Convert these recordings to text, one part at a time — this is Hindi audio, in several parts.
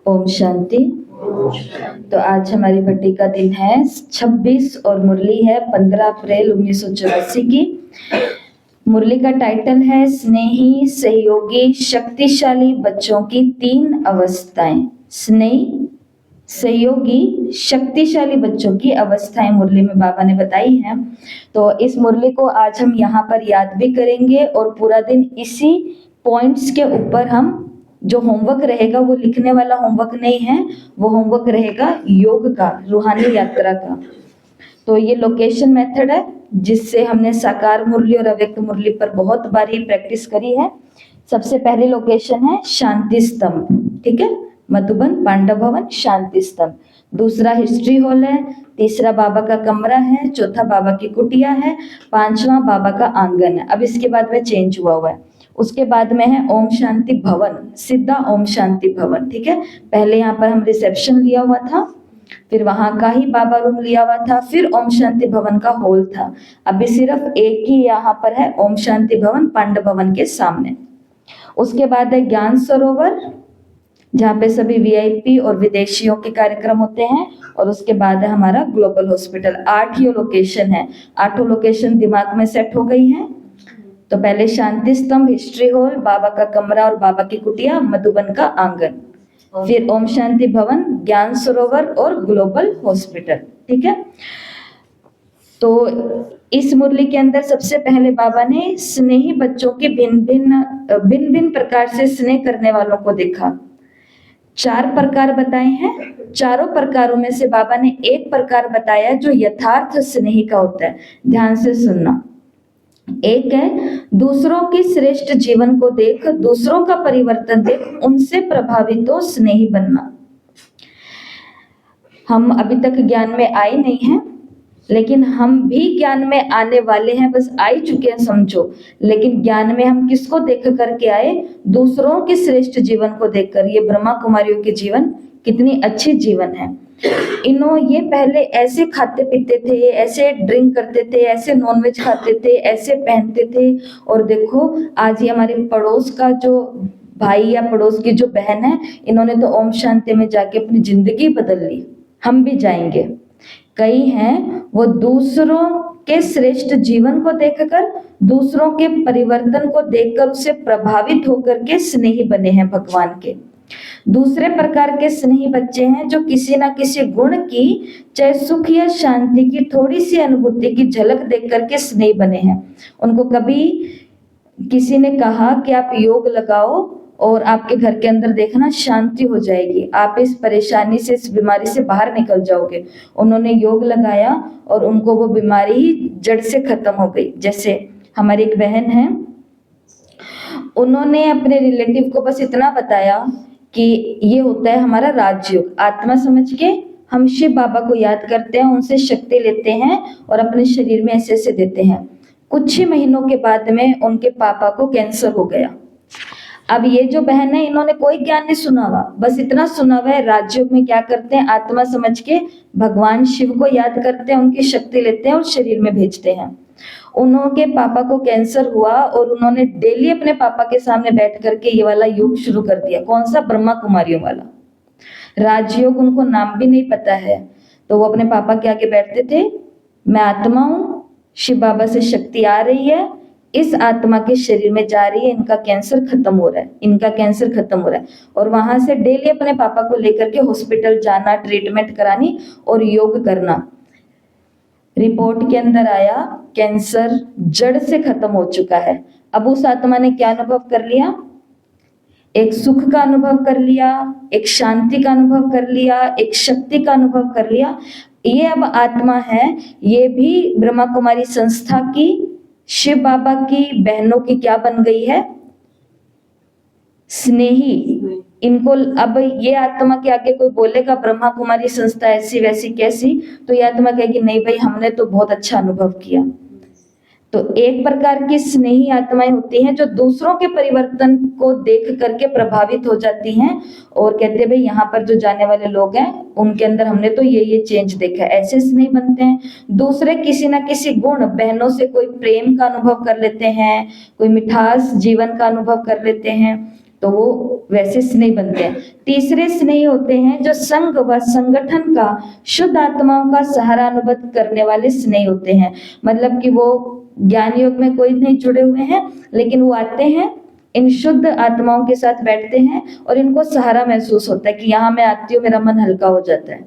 ओम शांति। तो आज हमारी भट्टी का दिन है 26 और मुरली है 15 अप्रैल 1984 की। मुरली का टाइटल है स्नेही सहयोगी शक्तिशाली बच्चों की 3 अवस्थाएं। स्नेही सहयोगी शक्तिशाली बच्चों की अवस्थाएं मुरली में बाबा ने बताई हैं। तो इस मुरली को आज हम यहाँ पर याद भी करेंगे और पूरा दिन इसी पॉइंट्स के ऊपर हम जो होमवर्क रहेगा वो लिखने वाला होमवर्क नहीं है, वो होमवर्क रहेगा योग का, रूहानी यात्रा का। तो ये लोकेशन मेथड है जिससे हमने साकार मुरली और अव्यक्त मुरली पर बहुत बार ही प्रैक्टिस करी है। सबसे पहली लोकेशन है शांति स्तंभ, ठीक है, मधुबन पांडव भवन शांति स्तंभ। दूसरा हिस्ट्री हॉल है, तीसरा बाबा का कमरा है, चौथा बाबा की कुटिया है, पांचवा बाबा का आंगन है। अब इसके बाद में चेंज हुआ है, उसके बाद में है ओम शांति भवन, सीधा ओम शांति भवन, ठीक है। पहले यहाँ पर हम रिसेप्शन लिया हुआ था, फिर वहां का ही बाबा रूम लिया हुआ था, फिर ओम शांति भवन का हॉल था। अभी सिर्फ एक ही यहाँ पर है ओम शांति भवन पांडव भवन के सामने। उसके बाद है ज्ञान सरोवर जहाँ पे सभी वीआईपी और विदेशियों के कार्यक्रम होते हैं, और उसके बाद है हमारा ग्लोबल हॉस्पिटल। 8 ही लोकेशन है, 8 लोकेशन दिमाग में सेट हो गई है। तो पहले शांति स्तंभ, हिस्ट्री हॉल, बाबा का कमरा और बाबा की कुटिया, मधुबन का आंगन, फिर ओम शांति भवन, ज्ञान सरोवर और ग्लोबल हॉस्पिटल, ठीक है। तो इस मुरली के अंदर सबसे पहले बाबा ने स्नेही बच्चों के भिन्न भिन्न प्रकार से स्नेह करने वालों को देखा। 4 प्रकार बताए हैं, चारों प्रकारों में से बाबा ने एक प्रकार बताया जो यथार्थ स्नेही का होता है। ध्यान से सुनना। एक है दूसरों की श्रेष्ठ जीवन को देख, दूसरों का परिवर्तन देख, उनसे प्रभावित हो स्नेही बनना। हम अभी तक ज्ञान में आए नहीं हैं, लेकिन हम भी ज्ञान में आने वाले हैं, बस आ ही चुके हैं समझो। लेकिन ज्ञान में हम किसको देख करके आए? दूसरों के श्रेष्ठ जीवन को देखकर। ये ब्रह्मा कुमारियों के जीवन कितनी अच्छी जीवन है। ये पहले ऐसे खाते पीते थे, ऐसे ड्रिंक करते थे, ऐसे नॉनवेज खाते थे, ऐसे पहनते थे, और देखो आज ये हमारे पड़ोस का जो भाई या पड़ोस की जो बहन है, इन्होंने तो ओम शांति में जाके अपनी जिंदगी बदल ली। हम भी जाएंगे। कई हैं वो दूसरों के श्रेष्ठ जीवन को देखकर, दूसरों के परिवर्तन को देखकर उससे प्रभावित होकर के स्नेही बने हैं भगवान के। दूसरे प्रकार के स्नेही बच्चे हैं जो किसी ना किसी गुण की, चाहे सुख या शांति की थोड़ी सी अनुभूति की झलक देख करके स्नेही बने हैं। उनको कभी किसी ने कहा कि आप योग लगाओ और आपके घर के अंदर देखना शांति हो जाएगी, आप इस परेशानी से, इस बीमारी से बाहर निकल जाओगे। उन्होंने योग लगाया और उनको वो बीमारी ही जड़ से खत्म हो गई। जैसे हमारी एक बहन है, उन्होंने अपने रिलेटिव को बस इतना बताया कि ये होता है हमारा राजयोग। आत्मा समझ के हम शिव बाबा को याद करते हैं, उनसे शक्ति लेते हैं और अपने शरीर में ऐसे ऐसे देते हैं। कुछ ही महीनों के बाद में उनके पापा को कैंसर हो गया। अब ये जो बहन है, इन्होंने कोई ज्ञान नहीं सुना हुआ, बस इतना सुना हुआ है राजयोग में क्या करते हैं, आत्मा समझ के भगवान शिव को याद करते हैं, उनकी शक्ति लेते हैं और शरीर में भेजते हैं। उनके पापा को कैंसर हुआ और उन्होंने डेली अपने पापा के सामने बैठ करके ये वाला योग शुरू कर दिया। कौन सा? ब्रह्मा कुमारियों वाला राजयोग। उनको नाम भी नहीं पता है, तो वो अपने पापा के आगे बैठते थे, मैं आत्मा हूँ, शिव बाबा से शक्ति आ रही है, इस आत्मा के शरीर में जा रही है, इनका कैंसर खत्म हो रहा है, इनका कैंसर खत्म हो रहा है। और वहां से डेली अपने पापा को लेकर के हॉस्पिटल जाना, ट्रीटमेंट करानी और योग करना। रिपोर्ट के अंदर आया कैंसर जड़ से खत्म हो चुका है। अब उस आत्मा ने क्या अनुभव कर लिया? एक सुख का अनुभव कर लिया, एक शांति का अनुभव कर लिया, एक शक्ति का अनुभव कर लिया। ये अब आत्मा है, ये भी ब्रह्मा कुमारी संस्था की, शिव बाबा की बहनों की क्या बन गई है? स्नेही। इनको अब ये आत्मा के आगे कोई बोलेगा ब्रह्मा कुमारी संस्था ऐसी वैसी कैसी, तो ये आत्मा कहेगी नहीं भाई, हमने तो बहुत अच्छा अनुभव किया। तो एक प्रकार की स्नेही आत्माएं होती हैं जो दूसरों के परिवर्तन को देख करके प्रभावित हो जाती हैं और कहते हैं भाई यहाँ पर जो जाने वाले लोग हैं उनके अंदर हमने तो ये चेंज देखा है। ऐसे स्नेही बनते हैं। दूसरे किसी ना किसी गुण, बहनों से कोई प्रेम का अनुभव कर लेते हैं, कोई मिठास जीवन का अनुभव कर लेते हैं, तो वो वैसे स्नेही बनते हैं। तीसरे स्नेही होते हैं जो संघ व संगठन का शुद्ध आत्माओं का सहारा अनुभव करने वाले स्नेही होते हैं। मतलब कि वो ज्ञान योग में कोई नहीं जुड़े हुए हैं, लेकिन वो आते हैं, इन शुद्ध आत्माओं के साथ बैठते हैं और इनको सहारा महसूस होता है कि यहाँ मैं आती हूँ, मेरा मन हल्का हो जाता है।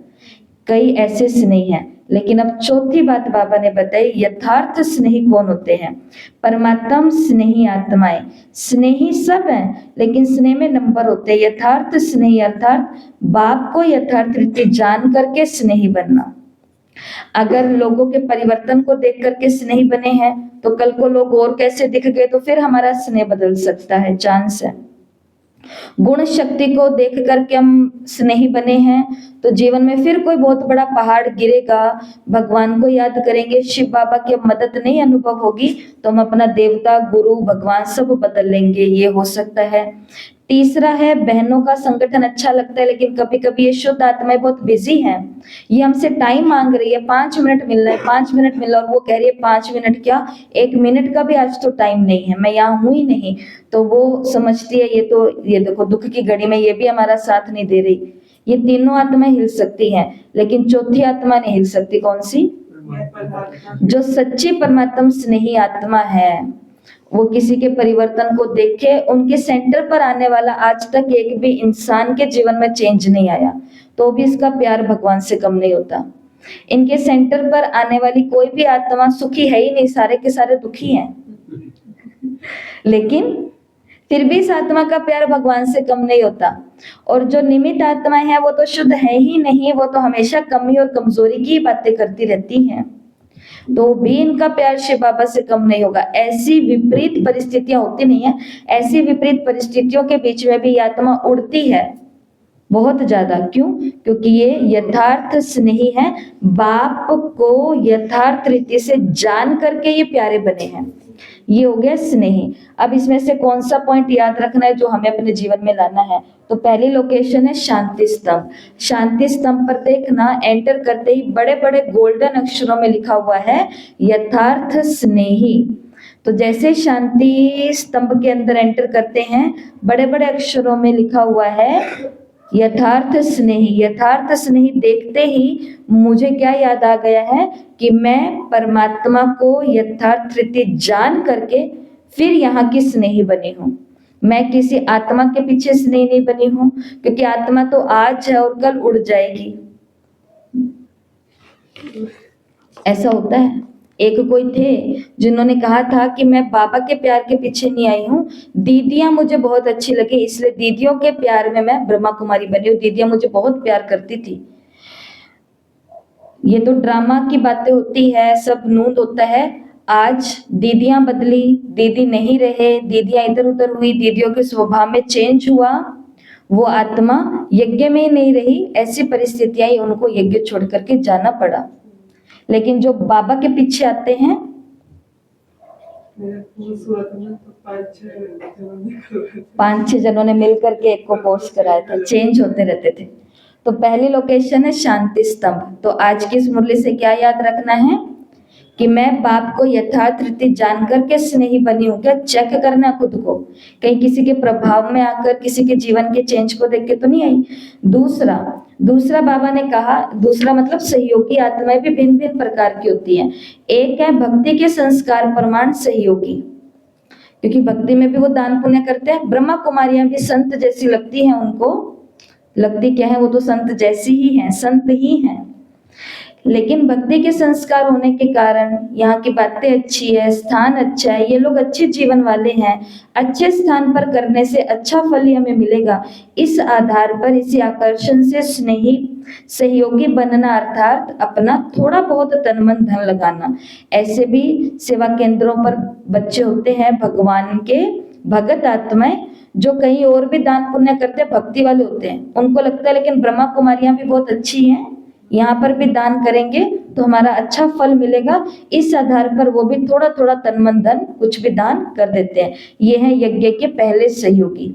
कई ऐसे स्नेही हैं। लेकिन अब चौथी बात बाबा ने बताई, यथार्थ स्नेही कौन होते हैं? परमात्म स्नेही आत्माएं। स्नेही सब हैं, लेकिन स्नेह में नंबर होते हैं। यथार्थ स्नेही अर्थात बाप को यथार्थ रीति जान करके स्नेही बनना। अगर लोगों के परिवर्तन को देख करके स्नेही बने हैं, तो कल को लोग और कैसे दिख गए तो फिर हमारा स्नेह बदल सकता है, चांस है। गुण शक्ति को देख करके हम स्नेही बने हैं, तो जीवन में फिर कोई बहुत बड़ा पहाड़ गिरेगा, भगवान को याद करेंगे, शिव बाबा की मदद नहीं अनुभव होगी, तो हम अपना देवता, गुरु, भगवान सब बदल लेंगे, ये हो सकता है। तीसरा है, बहनों का संगठन अच्छा लगता है, लेकिन कभी कभी ये शुद्ध आत्माएं बहुत बिजी हैं, ये हमसे टाइम मांग रही है, 5 मिनट मिलना है, 5 मिनट मिल रहा, और वो कह रही है 5 मिनट क्या, 1 मिनट का भी आज तो टाइम नहीं है, मैं यहाँ हूं ही नहीं। तो वो समझती है ये देखो दुख की घड़ी में ये भी हमारा साथ नहीं दे रही। ये तीनों आत्माएं हिल सकती हैं, लेकिन चौथी आत्मा नहीं हिल सकती। कौन सी? जो सच्ची परमात्मा स्नेही आत्मा है, वो किसी के परिवर्तन को देख के उनके सेंटर पर आने वाला आज तक एक भी इंसान के जीवन में चेंज नहीं आया, तो भी इसका प्यार भगवान से कम नहीं होता। इनके सेंटर पर आने वाली कोई भी आत्मा सुखी है ही नहीं, सारे के सारे दुखी हैं, लेकिन फिर भी इस आत्मा का प्यार भगवान से कम नहीं होता। और जो निमित्त आत्माएं हैं वो तो शुद्ध है ही नहीं, वो तो हमेशा कमी और कमजोरी की बातें करती रहती हैं, तो भी इनका प्यार शिव बाबा से कम नहीं होगा। ऐसी विपरीत परिस्थितियां होती नहीं है, ऐसी विपरीत परिस्थितियों के बीच में भी ये आत्मा उड़ती है बहुत ज्यादा। क्यों? क्योंकि ये यथार्थ स्नेही है, बाप को यथार्थ रीति से जान करके ये प्यारे बने हैं। ये हो गया स्नेही। अब इसमें से कौन सा पॉइंट याद रखना है जो हमें अपने जीवन में लाना है? तो पहली लोकेशन है शांति स्तंभ। शांति स्तंभ पर देखना, एंटर करते ही बड़े बड़े गोल्डन अक्षरों में लिखा हुआ है यथार्थ स्नेही। तो जैसे शांति स्तंभ के अंदर एंटर करते हैं, बड़े बड़े अक्षरों में लिखा हुआ है यथार्थ स्नेही। यथार्थ स्नेही देखते ही मुझे क्या याद आ गया है कि मैं परमात्मा को यथार्थ रीति जान करके फिर यहाँ की स्नेही बनी हूँ। मैं किसी आत्मा के पीछे स्नेही नहीं बनी हूँ, क्योंकि आत्मा तो आज है और कल उड़ जाएगी, ऐसा होता है। एक कोई थे जिन्होंने कहा था कि मैं बाबा के प्यार के पीछे नहीं आई हूँ, दीदियां मुझे बहुत अच्छी लगी, इसलिए दीदियों के प्यार में मैं ब्रह्मा कुमारी बनी हूँ, दीदियां मुझे बहुत प्यार करती थी। ये तो ड्रामा की बातें होती है, सब नूंद होता है। आज दीदियां बदली, दीदी नहीं रहे, दीदियां इधर उधर हुई, दीदियों के स्वभाव में चेंज हुआ, वो आत्मा यज्ञ में ही नहीं रही, ऐसी परिस्थितियां ही उनको यज्ञ छोड़ करके जाना पड़ा। लेकिन जो बाबा के पीछे आते हैं, 5-6 जनों ने मिलकर के एक को कोर्स कराया था, चेंज होते रहते थे। तो पहली लोकेशन है शांति स्तंभ। तो आज की इस मुरली से क्या याद रखना है कि मैं बाप को यथार्थ रीति जान करके स्नेही बनी हूँ। क्या चेक करना खुद को, कहीं किसी के प्रभाव में आकर किसी के जीवन के चेंज को देख के तो नहीं आई। दूसरा बाबा ने कहा, दूसरा मतलब सहयोगी आत्माएं भी भिन्न भिन्न प्रकार की होती हैं। एक है भक्ति के संस्कार प्रमाण सहयोगी, क्योंकि भक्ति में भी वो दान पुण्य करते हैं। ब्रह्मा कुमारियां भी संत जैसी लगती हैं, उनको लगती क्या है, वो तो संत जैसी ही हैं, संत ही हैं, लेकिन भक्ति के संस्कार होने के कारण यहाँ की बातें अच्छी है, स्थान अच्छा है, ये लोग अच्छे जीवन वाले हैं, अच्छे स्थान पर करने से अच्छा फल ही हमें मिलेगा। इस आधार पर, इसी आकर्षण से स्नेही सहयोगी बनना अर्थात अपना थोड़ा बहुत तन मन धन लगाना। ऐसे भी सेवा केंद्रों पर बच्चे होते हैं भगवान के भगत आत्माएं, जो कहीं और भी दान पुण्य करते हैं, भक्ति वाले होते हैं, उनको लगता है लेकिन ब्रह्मा कुमारियां भी बहुत अच्छी हैं, यहाँ पर भी दान करेंगे तो हमारा अच्छा फल मिलेगा। इस आधार पर वो भी थोड़ा थोड़ा तन मन धन कुछ भी दान कर देते हैं। ये है यज्ञ के पहले सहयोगी।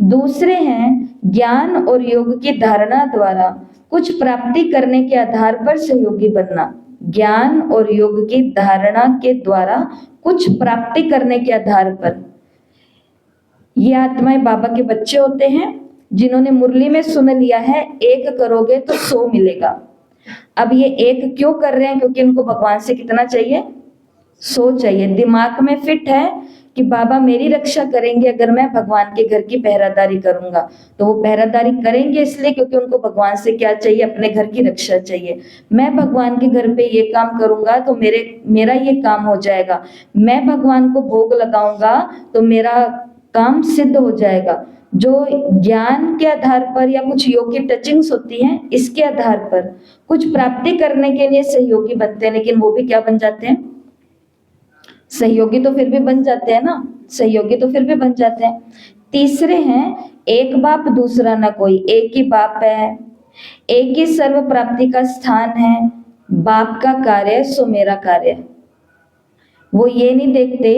दूसरे हैं ज्ञान और योग की धारणा द्वारा कुछ प्राप्ति करने के आधार पर सहयोगी बनना। ज्ञान और योग की धारणा के द्वारा कुछ प्राप्ति करने के आधार पर, ये आत्माएं बाबा के बच्चे होते हैं जिन्होंने मुरली में सुन लिया है 1 करोगे तो 100 मिलेगा। अब ये 1 क्यों कर रहे हैं? क्योंकि इनको भगवान से कितना चाहिए? 100 चाहिए। दिमाग में फिट है कि बाबा मेरी रक्षा करेंगे अगर मैं भगवान के घर की पहरादारी करूंगा, तो वो पहरादारी करेंगे इसलिए क्योंकि उनको भगवान से क्या चाहिए? अपने घर की रक्षा चाहिए। मैं भगवान के घर पे ये काम करूंगा तो मेरा ये काम हो जाएगा। मैं भगवान को भोग लगाऊंगा तो मेरा काम सिद्ध हो जाएगा। जो ज्ञान के आधार पर या कुछ योग की टचिंग्स होती हैं, इसके आधार पर कुछ प्राप्ति करने के लिए सहयोगी बनते हैं, लेकिन वो भी क्या बन जाते हैं? सहयोगी तो फिर भी बन जाते हैं ना, सहयोगी तो फिर भी बन जाते हैं। तीसरे हैं एक बाप दूसरा ना कोई, एक ही बाप है, एक ही सर्व प्राप्ति का स्थान है, बाप का कार्य सो मेरा कार्य। वो ये नहीं देखते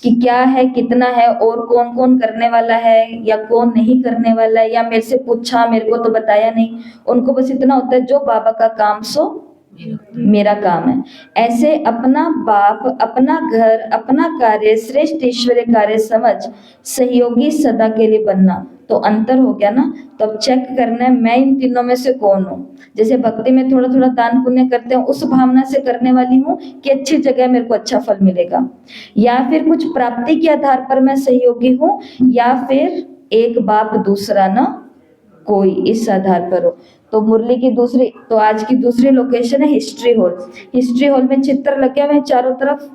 कि क्या है, कितना है और कौन कौन करने वाला है या कौन नहीं करने वाला है, या मेरे से पूछा मेरे को तो बताया नहीं। उनको बस इतना होता है जो बाबा का काम सो मेरा काम है। ऐसे अपना बाप, अपना घर, अपना कार्य श्रेष्ठ ईश्वरीय कार्य समझ सहयोगी सदा के लिए बनना, तो अंतर हो गया ना। तो अब चेक करना है मैं इन तीनों में से कौन हूँ। जैसे भक्ति में थोड़ा थोड़ा दान पुण्य करते हैं, उस भावना से करने वाली हूँ कि अच्छी जगह मेरे को अच्छा फल मिलेगा, या फिर कुछ प्राप्ति के आधार पर मैं सहयोगी हूँ, या फिर एक बाप दूसरा ना कोई, इस आधार पर हो। तो मुरली की दूसरी, तो आज की दूसरी लोकेशन है हिस्ट्री हॉल। हिस्ट्री हॉल में चित्र लगे हुए हैं चारों तरफ।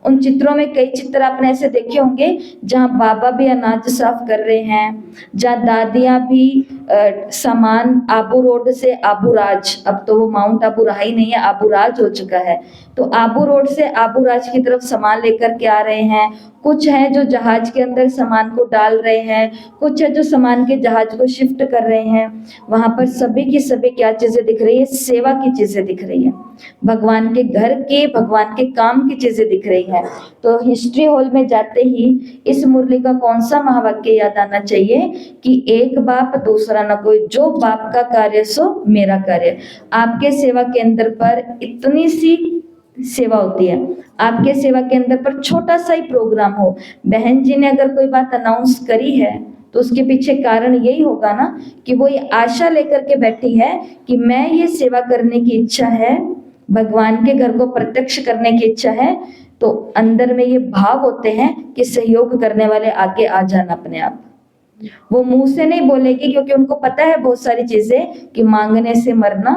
उन चित्रों में कई चित्र आपने ऐसे देखे होंगे जहाँ बाबा भी अनाज साफ कर रहे हैं, जहाँ दादियाँ भी सामान आबू रोड से आबूराज, अब तो वो माउंट आबू रहा ही नहीं है, आबूराज हो चुका है, तो आबू रोड से आबूराज की तरफ सामान लेकर के आ रहे हैं। कुछ है जो जहाज के अंदर सामान को डाल रहे हैं, कुछ है जो सामान के जहाज को शिफ्ट कर रहे हैं। वहां पर सभी की सभी क्या चीजें दिख रही है? सेवा की चीजें दिख रही है, भगवान के घर के, भगवान के काम की चीजें दिख रही है। तो हिस्ट्री हॉल में जाते ही इस मुरली का कौन सा महावाक्य याद आना चाहिए कि एक बाप दूसरा न कोई, जो बाप का कार्य सो मेरा कार्य। आपके सेवा केंद्र पर इतनी सी सेवा होती है, आपके सेवा केंद्र पर छोटा सा ही प्रोग्राम हो, बहन जी ने अगर कोई बात अनाउंस करी है तो उसके पीछे कारण यही होगा ना कि वो ये आशा लेकर के बैठी है कि मैं ये सेवा करने की इच्छा है, भगवान के घर को प्रत्यक्ष करने की इच्छा है। तो अंदर में ये भाव होते हैं कि सहयोग करने वाले आगे आ जाना अपने आप। वो मुंह से नहीं बोलेगी क्योंकि उनको पता है बहुत सारी चीजें कि मांगने से मरना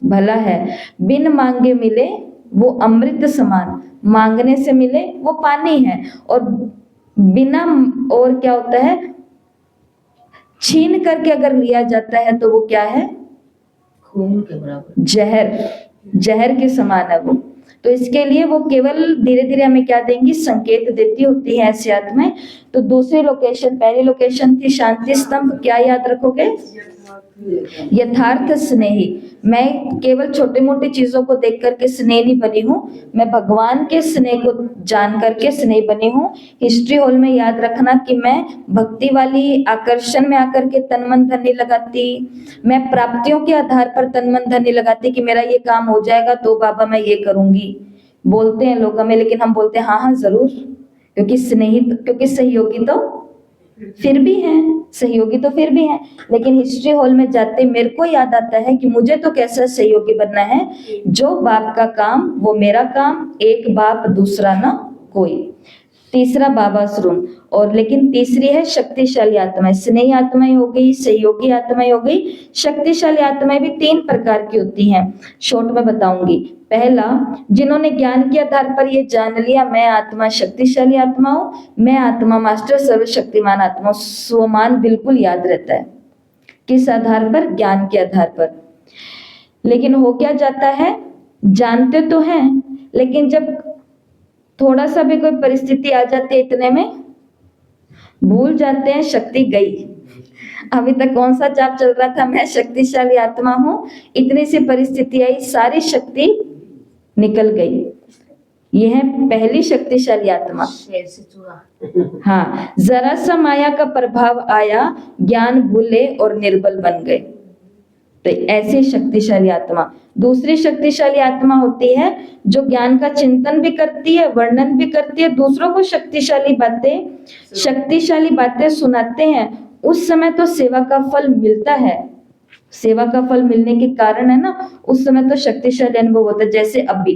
भला है, बिन मांगे मिले वो अमृत समान, मांगने से मिले वो पानी है, और बिना, और क्या होता है, छीन करके अगर लिया जाता है तो वो क्या है? खून के बराबर, जहर, जहर के समान है वो। तो इसके लिए वो केवल धीरे धीरे हमें क्या देंगी? संकेत देती होती है ऐसी आत्माएं। तो दूसरी लोकेशन, पहली लोकेशन थी शांति स्तंभ, क्या याद रखोगे? यथार्थ स्नेही। मैं केवल छोटे मोटे चीजों को देख करके स्नेह नहीं बनी हूँ, मैं भगवान के स्नेह को जान करके स्नेह बनी हूँ। हिस्ट्री हॉल में याद रखना कि मैं भक्ति वाली आकर्षण में आकर के तन मन धन नहीं लगाती, मैं प्राप्तियों के आधार पर तन मन धन नहीं लगाती कि मेरा ये काम हो जाएगा तो बाबा मैं ये करूंगी। बोलते हैं लोग हमें, लेकिन हम बोलते हैं हाँ हाँ जरूर, क्योंकि स्नेहित, क्योंकि सहयोगी तो फिर भी हैं, सहयोगी तो फिर भी हैं। लेकिन हिस्ट्री हॉल में जाते मेरे को याद आता है कि मुझे तो कैसा सहयोगी बनना है, जो बाप का काम वो मेरा काम, एक बाप दूसरा ना कोई। तीसरा बाबास रूम। और लेकिन तीसरी है शक्तिशाली आत्माएं। स्नेही आत्माएं हो गई, सहयोगी आत्माएं हो गई, शक्तिशाली आत्माएं भी 3 प्रकार की होती हैं, शॉर्ट में बताऊंगी। पहला, जिन्होंने ज्ञान के आधार पर ये जान लिया मैं आत्मा शक्तिशाली आत्मा हूं, मैं आत्मा मास्टर सर्वशक्तिमान आत्मा, स्वमान बिल्कुल याद रहता है। किस आधार पर? ज्ञान के आधार पर। लेकिन हो क्या जाता है, जानते तो हैं लेकिन जब थोड़ा सा भी कोई परिस्थिति आ जाती है इतने में भूल जाते हैं, शक्ति गई। अभी तक कौन सा जाप चल रहा था? मैं शक्तिशाली आत्मा हूं, इतनी सी परिस्थिति आई, सारी शक्ति निकल गई। यह है पहली शक्तिशाली आत्मा। हाँ, जरा सा माया का प्रभाव आया, ज्ञान भूले और निर्बल बन गए। तो ऐसी शक्तिशाली आत्मा। दूसरी शक्तिशाली आत्मा होती है जो ज्ञान का चिंतन भी करती है, वर्णन भी करती है, दूसरों को शक्तिशाली बातें सुनाते हैं। उस समय तो सेवा का फल मिलता है, सेवा का फल मिलने के कारण है ना, उस समय तो शक्तिशाली अनुभव होता है। जैसे अभी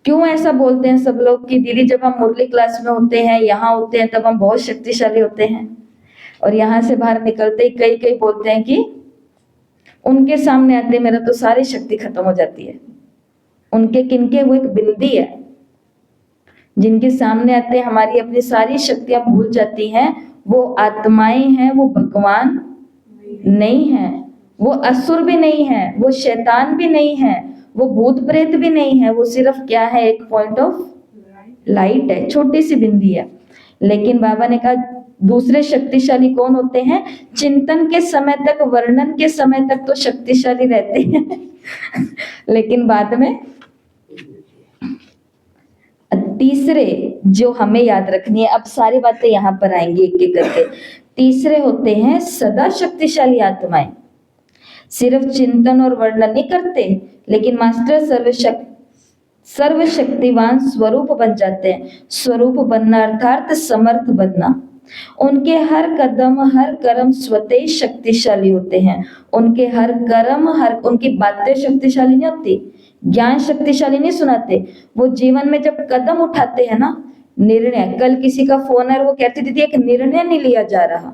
क्यों ऐसा बोलते हैं सब लोग कि दीदी जब हम मुरली क्लास में होते हैं, यहाँ होते हैं, तब हम बहुत शक्तिशाली होते हैं, और यहाँ से बाहर निकलते ही कई कई बोलते हैं कि उनके सामने आते मेरा तो सारी शक्ति खत्म हो जाती है। उनके किनके, वो एक बिंदी है, जिनके सामने आते हमारी अपनी सारी शक्तियां भूल जाती हैं। वो आत्माएं हैं, वो भगवान नहीं है, वो असुर भी नहीं है, वो शैतान भी नहीं है, वो भूत प्रेत भी नहीं है। वो सिर्फ क्या है, एक पॉइंट ऑफ लाइट है, छोटी सी बिंदी है। लेकिन बाबा ने कहा दूसरे शक्तिशाली कौन होते हैं? चिंतन के समय तक, वर्णन के समय तक तो शक्तिशाली रहते हैं लेकिन बाद में तीसरे जो हमें याद रखनी है, अब सारी बातें यहाँ पर आएंगी एक एक करके। तीसरे होते हैं सदा शक्तिशाली आत्माएं। सिर्फ चिंतन और वर्णन नहीं करते, लेकिन मास्टर सर्वशक्तिवान स्वरूप बन जाते हैं। स्वरूप बनना अर्थात समर्थ बनना। उनके हर कदम हर कर्म स्वतः शक्तिशाली होते हैं। उनके हर कर्म उनकी बातें शक्तिशाली नहीं होती, ज्ञान शक्तिशाली नहीं सुनाते। वो जीवन में जब कदम उठाते हैं ना, निर्णय, कल किसी का फोन है और वो कहती दीदी एक निर्णय नहीं लिया जा रहा,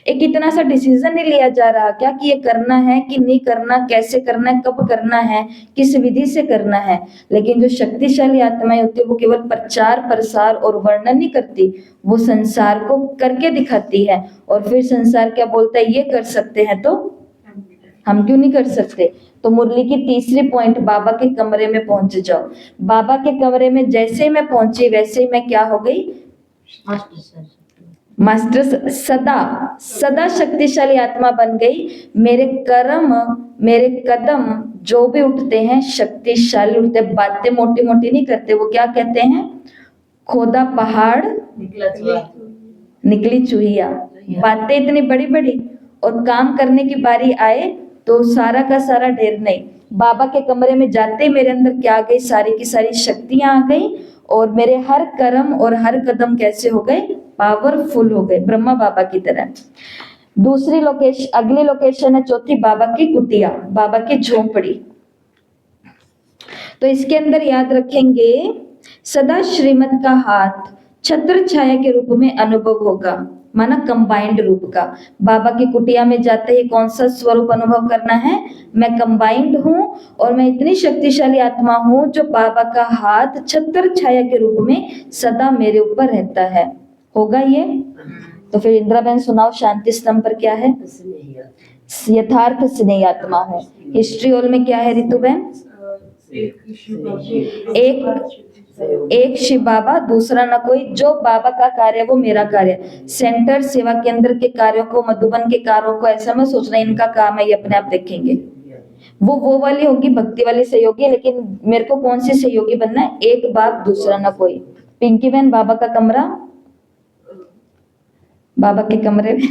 एक इतना सा डिसीजन नहीं लिया जा रहा क्या कि ये करना है कि नहीं करना, कैसे करना है, कब करना है, किस विधि से करना है। लेकिन जो शक्तिशाली आत्माएं होती है वो केवल प्रचार प्रसार और वर्णन नहीं करती, वो संसार को करके दिखाती है। और फिर संसार क्या बोलता है, ये कर सकते हैं तो हम क्यों नहीं कर सकते। तो मुरली की तीसरी पॉइंट, बाबा के कमरे में पहुंच जाओ। बाबा के कमरे में जैसे ही मैं पहुंची वैसे ही मैं क्या हो गई, मास्टर सदा शक्तिशाली आत्मा बन गई। मेरे कर्म मेरे कदम जो भी उठते हैं शक्तिशाली उठते हैं। बातें मोटी मोटी नहीं करते, वो क्या कहते हैं, खोदा पहाड़ निकली चूहिया। बातें इतनी बड़ी बड़ी और काम करने की बारी आए तो सारा का सारा ढेर नहीं। बाबा के कमरे में जाते मेरे अंदर क्या आ गई, सारी की सारी शक्तियां आ गई और मेरे हर कर्म और हर कदम कैसे हो गए, पावरफुल हो गए, ब्रह्मा बाबा की तरह। दूसरी लोकेशन, अगली लोकेशन है चौथी, बाबा की कुटिया, बाबा की झोपड़ी। तो इसके अंदर याद रखेंगे सदा श्रीमत का हाथ छत्र छाया के रूप में अनुभव होगा, माना कंबाइंड रूप का। बाबा की कुटिया में जाते ही कौन सा स्वरूप अनुभव करना है, मैं कंबाइंड हूँ और मैं इतनी शक्तिशाली आत्मा हूँ जो बाबा का हाथ छत्र छाया के रूप में सदा मेरे ऊपर रहता है। होगा ये? तो फिर इंदिरा बहन सुनाओ, शांति स्तंभ पर क्या है, यथार्थ स्नेही आत्मा है। हिस्ट्री हॉल में क्या है रितु बहन, एक शिव बाबा, दूसरा ना कोई। जो बाबा का कार्य है वो मेरा कार्य। सेंटर सेवा केंद्र के कार्यों को, मधुबन के कार्यों को ऐसा मैं सोचना इनका काम है, ये अपने आप देखेंगे। वो वाली होगी भक्ति वाली सहयोगी, लेकिन मेरे को कौन सी सहयोगी बनना है, एक बाप दूसरा ना कोई। पिंकी बहन, बाबा का कमरा, बाबा के कमरे में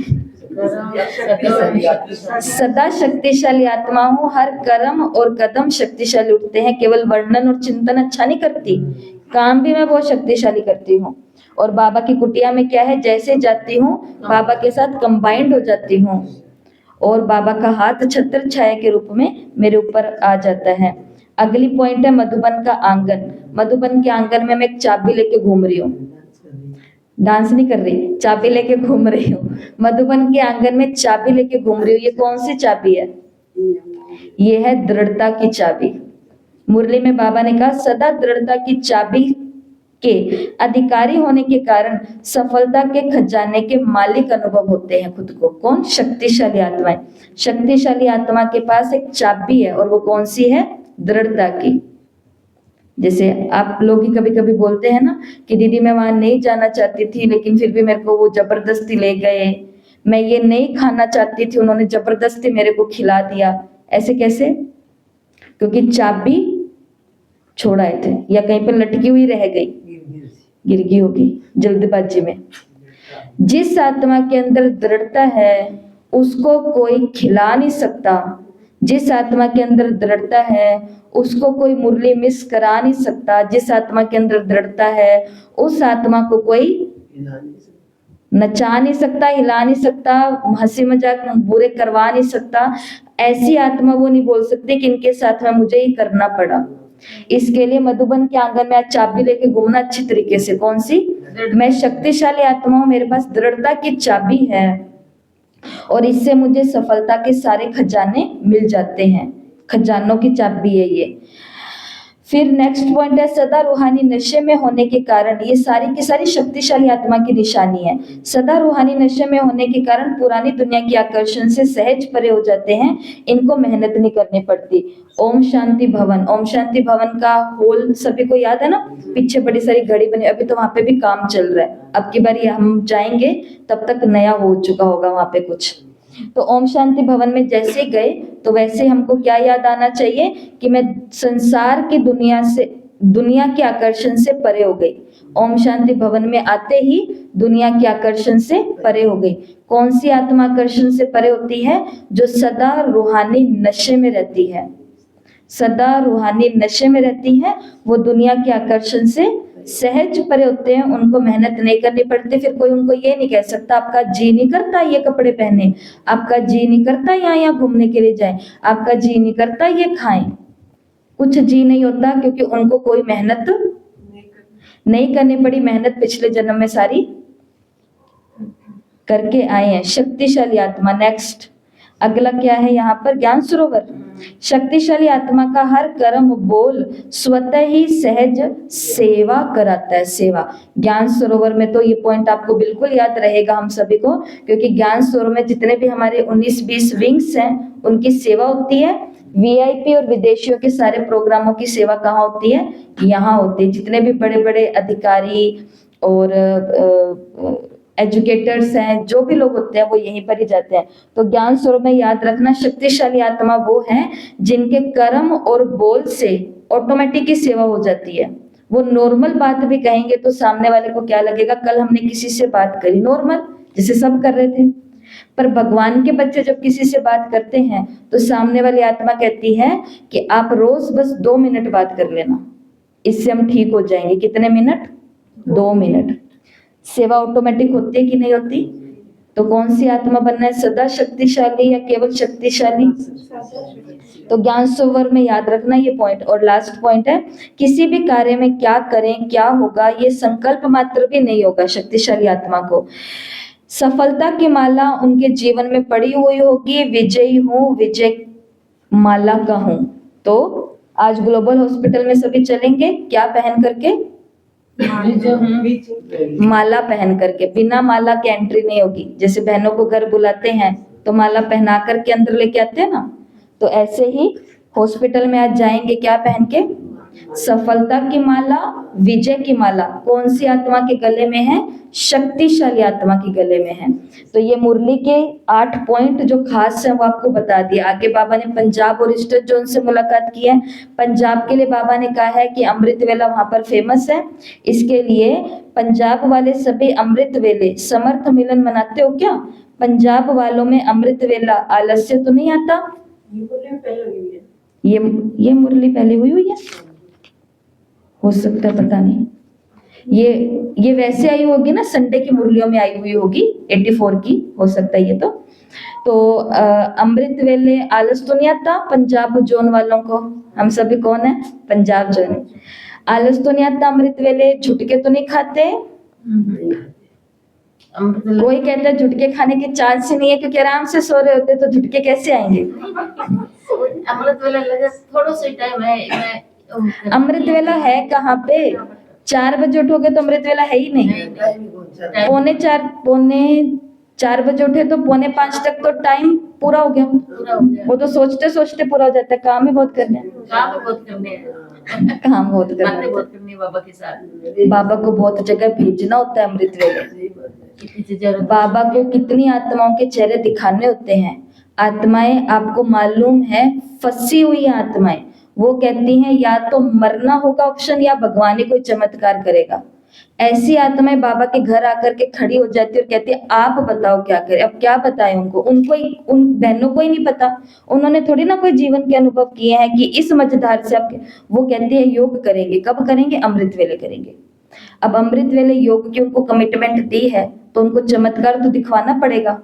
सदा शक्तिशाली आत्मा हूँ, हर कर्म और कदम शक्तिशाली उठते हैं। केवल वर्णन और चिंतन अच्छा नहीं करती, काम भी मैं बहुत शक्तिशाली करती हूँ। और बाबा की कुटिया में क्या है, जैसे जाती हूँ बाबा के साथ कंबाइंड हो जाती हूँ और बाबा का हाथ छत्र छाया के रूप में मेरे ऊपर आ जाता है। अगली पॉइंट है मधुबन का आंगन। मधुबन के आंगन में मैं एक चाबी लेके घूम रही हूँ, डांस नहीं कर रही, चाबी लेके घूम रही हूँ। मधुबन के आंगन में चाबी लेके घूम रही हूँ। ये कौन सी चाबी है, ये है दृढ़ता की चाबी। मुरली में बाबा ने कहा सदा दृढ़ता की चाबी के अधिकारी होने के कारण सफलता के खजाने के मालिक अनुभव होते हैं खुद को। कौन, शक्तिशाली आत्माएं। शक्तिशाली आत्मा के पास एक चाबी है और वो कौन सी है, दृढ़ता की। जैसे आप लोग ही कभी कभी बोलते हैं ना कि दीदी मैं वहां नहीं जाना चाहती थी लेकिन फिर भी मेरे को वो जबरदस्ती ले गए, मैं ये नहीं खाना चाहती थी उन्होंने जबरदस्ती मेरे को खिला दिया। ऐसे कैसे, क्योंकि चाबी छोड़ाए थे या कहीं पर लटकी हुई रह गई, गिर गई होगी जल्दबाजी में। जिस आत्मा के अंदर दृढ़ता है उसको कोई खिला नहीं सकता, जिस आत्मा के अंदर दृढ़ता है उसको कोई मुरली मिस करा नहीं सकता। जिस आत्मा के अंदर दृढ़ता है उस आत्मा को कोई नचा नहीं सकता, हिला नहीं सकता, हंसी मजाक बुरे करवा नहीं सकता। ऐसी आत्मा वो नहीं बोल सकती कि इनके साथ में मुझे ही करना पड़ा। इसके लिए मधुबन के आंगन में आज चाबी लेके घूमना अच्छी तरीके से। कौन सी? मैं शक्तिशाली आत्मा हूं, मेरे पास दृढ़ता की चाबी है और इससे मुझे सफलता के सारे खजाने मिल जाते हैं। खजानों की चाबी है ये। फिर नेक्स्ट पॉइंट है सदा रूहानी नशे में होने के कारण। ये सारी की सारी शक्तिशाली आत्मा की निशानी है। सदा रूहानी नशे में होने के कारण पुरानी दुनिया के आकर्षण से सहज परे हो जाते हैं, इनको मेहनत नहीं करनी पड़ती। ओम शांति भवन, ओम शांति भवन का होल सभी को याद है ना? पीछे बड़ी सारी घड़ी बनी, अभी तो वहां पे भी काम चल रहा है। अब की बार हम जाएंगे तब तक नया हो चुका होगा वहां पे कुछ। तो ओम शांति भवन में जैसे गए तो वैसे हमको क्या याद आना चाहिए कि मैं संसार की दुनिया के आकर्षण से परे हो गई। ओम शांति भवन में आते ही दुनिया के आकर्षण से परे हो गई। कौन सी आत्मा आकर्षण से परे होती है? जो सदा रूहानी नशे में रहती है। सदा रूहानी नशे में रहती है, वो दुनिया के आकर्षण से सहज परे होते हैं, उनको मेहनत नहीं करनी पड़ती। फिर कोई उनको ये नहीं कह सकता आपका जी नहीं करता ये कपड़े पहने, आपका जी नहीं करता यहाँ घूमने के लिए जाए, आपका जी नहीं करता ये खाएं। कुछ जी नहीं होता क्योंकि उनको कोई मेहनत नहीं करनी पड़ी। मेहनत पिछले जन्म में सारी करके आए हैं। शक्तिशाली आत्मा। नेक्स्ट अगला क्या है यहाँ पर? ज्ञान सरोवर। शक्तिशाली आत्मा का हर कर्म बोल स्वतः ही सहज सेवा कराता है। सेवा। ज्ञान सरोवर में तो ये पॉइंट आपको बिल्कुल याद रहेगा हम सभी को, क्योंकि ज्ञान सरोवर में जितने भी हमारे 19-20 विंग्स हैं उनकी सेवा होती है। वीआईपी और विदेशियों के सारे प्रोग्रामों की सेवा कहाँ होती है? यहाँ होती है। जितने भी बड़े बड़े अधिकारी और एजुकेटर्स हैं, जो भी लोग होते हैं वो यहीं पर ही जाते हैं। तो ज्ञान स्वरूप में याद रखना, शक्तिशाली आत्मा वो है जिनके कर्म और बोल से ऑटोमेटिक ही सेवा हो जाती है। वो नॉर्मल बात भी कहेंगे तो सामने वाले को क्या लगेगा, कल हमने किसी से बात करी नॉर्मल जैसे सब कर रहे थे, पर भगवान के बच्चे जब किसी से बात करते हैं तो सामने वाली आत्मा कहती है कि आप रोज बस 2 मिनट बात कर लेना, इससे हम ठीक हो जाएंगे। कितने मिनट? 2 मिनट। सेवा ऑटोमेटिक होती है कि नहीं होती? तो कौन सी आत्मा बनना है? सदा शक्तिशाली या केवल शक्तिशाली? तो ज्ञान सरोवर में याद रखना ये पॉइंट। और लास्ट पॉइंट है, किसी भी कार्य में क्या करें क्या होगा ये संकल्प मात्र भी नहीं होगा। शक्तिशाली आत्मा को सफलता की माला उनके जीवन में पड़ी हुई होगी। विजयी हूँ, विजय माला का हूं। तो आज ग्लोबल हॉस्पिटल में सभी चलेंगे क्या पहन करके? माला पहन करके। बिना माला के एंट्री नहीं होगी। जैसे बहनों को घर बुलाते हैं तो माला पहना करके अंदर लेके आते हैं ना, तो ऐसे ही हॉस्पिटल में आज जाएंगे क्या पहन के? सफलता की माला, विजय की माला। कौन सी आत्मा के गले में है? शक्तिशाली आत्मा के गले में है। तो ये मुरली के 8 पॉइंट जो खास है वो आपको बता दिया। आगे बाबा ने पंजाब और ईस्टर्न जोन से मुलाकात की है। पंजाब के लिए बाबा ने कहा है कि अमृत वेला वहां पर फेमस है, इसके लिए पंजाब वाले सभी अमृत वेले समर्थ मिलन मनाते हो क्या? पंजाब वालों में अमृत वेला आलस्य तो नहीं आता? ये मुरली पहले हुई है, हो सकता है, पता नहीं। ये वैसे आई होगी ना, संडे की मुरलियों में आई हुई होगी, 84 की हो सकता है ये। तो अमृत वेले आलस तो नहीं आता पंजाब जोन वालों को? हम सभी कौन है? पंजाब जोन। आलस तो नहीं आता अमृत वेले? झुटके तो नहीं खाते? कोई कहता है झुटके खाने के चांस ही नहीं है क्योंकि आराम से सो रहे होते, तो झुटके कैसे आएंगे? अमृत वेला लगा थोड़ा सा टाइम है। अमृत वेला है कहाँ पे? 4 बजे उठोगे तो अमृत वेला है ही नहीं। पौने 4 बजे उठे तो 4:45 तक तो टाइम पूरा हो गया। वो तो सोचते सोचते पूरा हो जाता है। काम ही बहुत करने हैं, काम बहुत करने हैं, काम बहुत करने, बातें बहुत करनी बाबा के साथ। बाबा को बहुत जगह भेजना होता है अमृत वेले। बाबा को कितनी आत्माओं के चेहरे दिखाने होते हैं। आत्माएं आपको मालूम है फंसी हुई आत्माएं, वो कहती हैं या तो मरना होगा ऑप्शन या भगवान ही कोई चमत्कार करेगा। ऐसी आत्माएं बाबा के घर आकर के खड़ी हो जाती है और कहती है आप बताओ क्या करें। अब क्या बताएं उनको, उन बहनों को ही नहीं पता, उन्होंने थोड़ी ना कोई जीवन के अनुभव किए हैं कि इस मझधार से आप। वो कहती है योग करेंगे, कब करेंगे? अमृत वेले करेंगे। अब अमृत वेले योग की उनको कमिटमेंट दी है तो उनको चमत्कार तो दिखवाना पड़ेगा,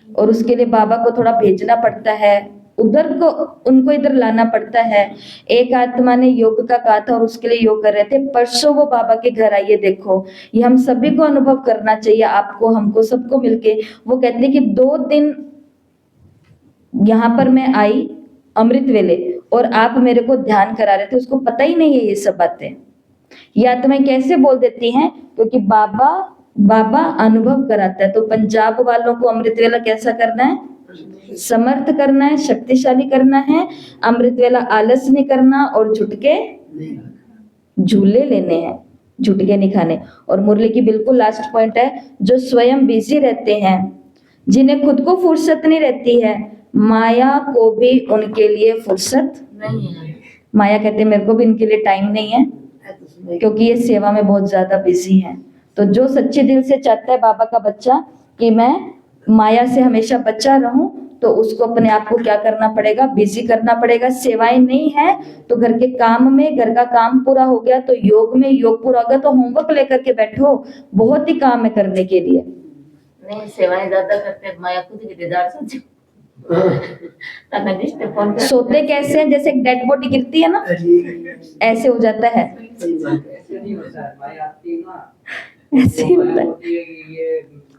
और उसके लिए बाबा को थोड़ा भेजना पड़ता है, उधर को उनको इधर लाना पड़ता है। एक आत्मा ने योग का कहा था और उसके लिए योग कर रहे थे, परसों वो बाबा के घर आइए। देखो ये हम सभी को अनुभव करना चाहिए, आपको, हमको, सबको मिलके। वो कहते कि 2 दिन यहाँ पर मैं आई अमृत वेले और आप मेरे को ध्यान करा रहे थे, उसको पता ही नहीं है ये सब बातें। ये आत्माएं कैसे बोल देती हैं? क्योंकि बाबा अनुभव कराता है। तो पंजाब वालों को अमृत वेला कैसा करना है? समर्थ करना है, शक्तिशाली करना है। अमृत वेला आलस नहीं करना और झुटके झूले लेने हैं, झुटके नहीं खाने। और मुरली की बिल्कुल लास्ट पॉइंट है, जो स्वयं बिजी रहते हैं, जिन्हें खुद को फुर्सत नहीं रहती है, माया को भी उनके लिए फुर्सत नहीं है। माया कहते हैं मेरे को भी इनके लिए टाइम नहीं है, क्योंकि ये सेवा में बहुत ज्यादा बिजी है। तो जो सच्चे दिल से चाहता है बाबा का बच्चा कि मैं माया से हमेशा बचा रहूं, तो उसको अपने आप को क्या करना पड़ेगा? बिजी करना पड़ेगा। सेवाएं नहीं है तो घर के काम में, घर का काम पूरा हो गया तो योग में, योग पूरा हो गया तो होमवर्क लेकर के बैठो, बहुत ही काम है करने के लिए। नहीं, सेवाएं ज्यादा करते हैं, माया खुद की इंतजार सोचे। सोते कैसे हैं? जैसे एक डेड बॉडी गिरती है ना, ऐसे हो जाता है, ऐसे ही होता है।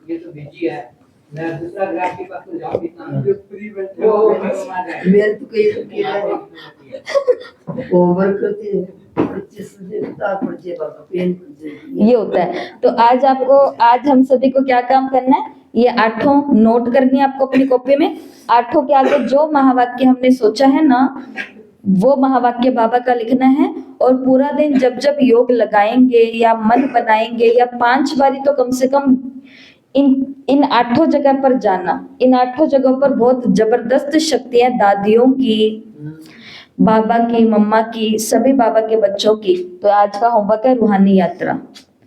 ये तो बिजी है, मैं दूसरा ग्राफ के पास तो जाऊं इतना मेरे तो कई ओवर करते हैं 25 से स्टार्ट पड़ जाए बाबा पेन पड़ जाए। ये होता है। तो आज हम सभी को क्या काम करना है? ये 8 नोट करनी है आपको अपनी कॉपी में। 8 के आगे जो महावाक्य हमने सोचा है ना, वो महावाक्य बाबा का लिखना है। और पूरा दिन जब जब योग लगाएंगे या मन बनाएंगे या 5 बारी तो कम से कम इन 8 जगह पर जाना। इन 8 जगहों पर बहुत जबरदस्त शक्तियां, दादियों की, बाबा की, मम्मा की, सभी बाबा के बच्चों की। तो आज का होमवर्क है रूहानी यात्रा।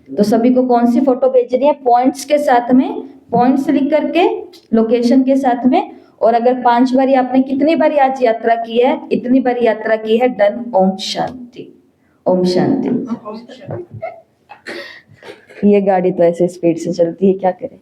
तो सभी को कौन सी फोटो भेजनी है? पॉइंट्स के साथ में, पॉइंट्स लिख करके लोकेशन के साथ में। और अगर 5 बारी आपने कितनी बारी आज यात्रा की है? इतनी बारी यात्रा की है, डन। ओम शांति, ओम शांति। ये गाड़ी तो ऐसे स्पीड से चलती है, क्या करें।